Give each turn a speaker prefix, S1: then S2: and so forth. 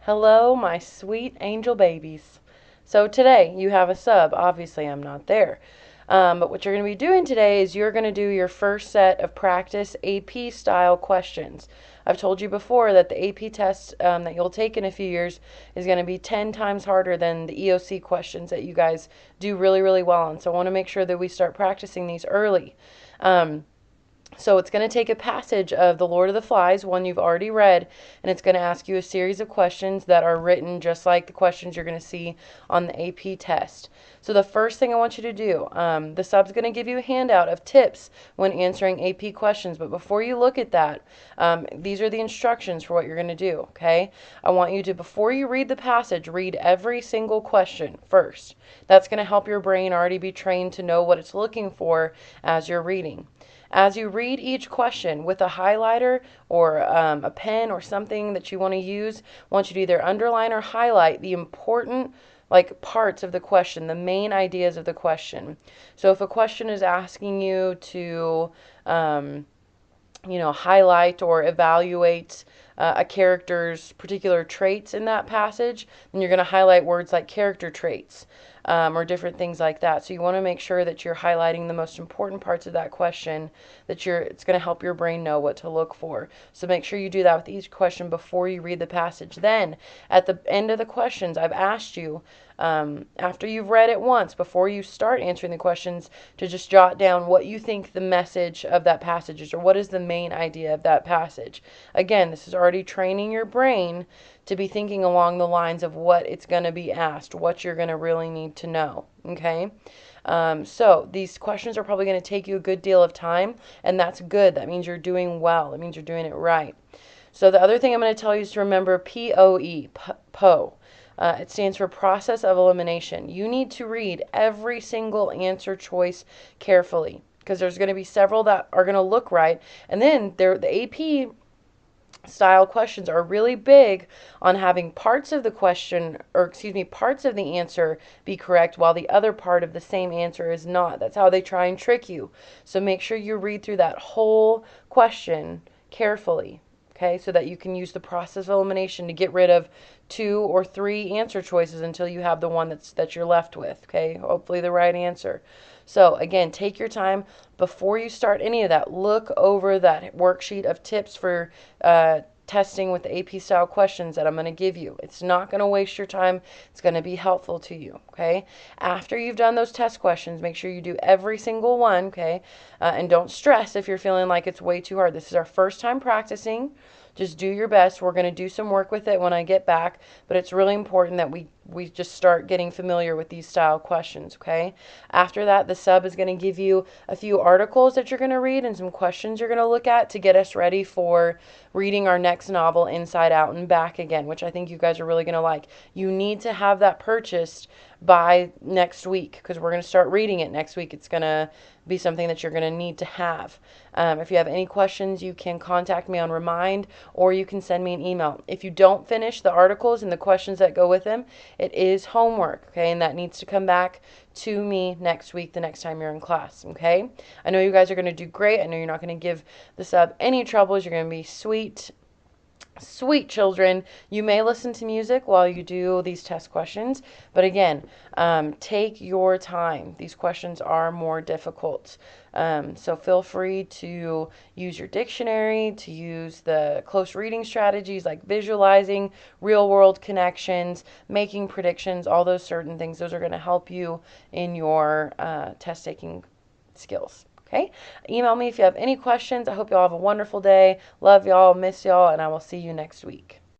S1: Hello, my sweet angel babies. So today you have a sub. Obviously, I'm not there. But what you're going to be doing today is you're going to do your first set of practice AP style questions. I've told you before that the AP test that you'll take in a few years is going to be 10 times harder than the EOC questions that you guys do really, really well on. So I want to make sure that we start practicing these early. So it's going to take a passage of The Lord of the Flies, one you've already read, and it's going to ask you a series of questions that are written just like the questions you're going to see on the AP test. So the first thing I want you to do, the sub's going to give you a handout of tips when answering AP questions, but before you look at that, these are the instructions for what you're going to do, okay? I want you to, before you read the passage, read every single question first. That's going to help your brain already be trained to know what it's looking for as you're reading. As you read each question with a highlighter or a pen or something that you want to use, I want you to either underline or highlight the important parts of the question, the main ideas of the question. So if a question is asking you to highlight or evaluate a character's particular traits in that passage, then you're going to highlight words like character traits or different things like that. So you want to make sure that you're highlighting the most important parts of that question, it's going to help your brain know what to look for. So make sure you do that with each question before you read the passage. Then at the end of the questions, I've asked you, after you've read it once, before you start answering the questions, to just jot down what you think the message of that passage is, or what is the main idea of that passage. Again, this is already training your brain to be thinking along the lines of what it's going to be asked, what you're going to really need to know, okay? So these questions are probably going to take you a good deal of time, and that's good. That means you're doing well. It means you're doing it right. So the other thing I'm going to tell you is to remember POE, PO. It stands for process of elimination. You need to read every single answer choice carefully because there's going to be several that are going to look right. And then the AP style questions are really big on having parts of the question, or excuse me, parts of the answer be correct while the other part of the same answer is not. That's how they try and trick you. So make sure you read through that whole question carefully. Okay, so that you can use the process of elimination to get rid of 2 or 3 answer choices until you have the one that you're left with. Okay, hopefully the right answer. So again, take your time before you start any of that. Look over that worksheet of tips for testing with the AP style questions that I'm going to give you. It's not going to waste your time. It's going to be helpful to you, okay? After you've done those test questions, make sure you do every single one, okay? And don't stress if you're feeling like it's way too hard. This is our first time practicing. Just do your best. We're going to do some work with it when I get back, but it's really important that we just start getting familiar with these style questions, okay? After that, the sub is going to give you a few articles that you're going to read and some questions you're going to look at to get us ready for reading our next novel, Inside Out and Back Again, which I think you guys are really going to like. You need to have that purchased by next week because we're going to start reading it next week. It's going to be something that you're going to need to have. If you have any questions, you can contact me on Remind or you can send me an email. If you don't finish the articles and the questions that go with them, it is homework, okay? And that needs to come back to me next week, the next time you're in class, okay? I know you guys are going to do great. I know you're not going to give the sub any troubles. You're going to be sweet children. You may listen to music while you do these test questions, but again, take your time. These questions are more difficult. So feel free to use your dictionary, to use the close reading strategies like visualizing, real world connections, making predictions, all those certain things. Those are going to help you in your test taking skills. Okay? Email me if you have any questions. I hope y'all have a wonderful day. Love y'all, miss y'all, and I will see you next week.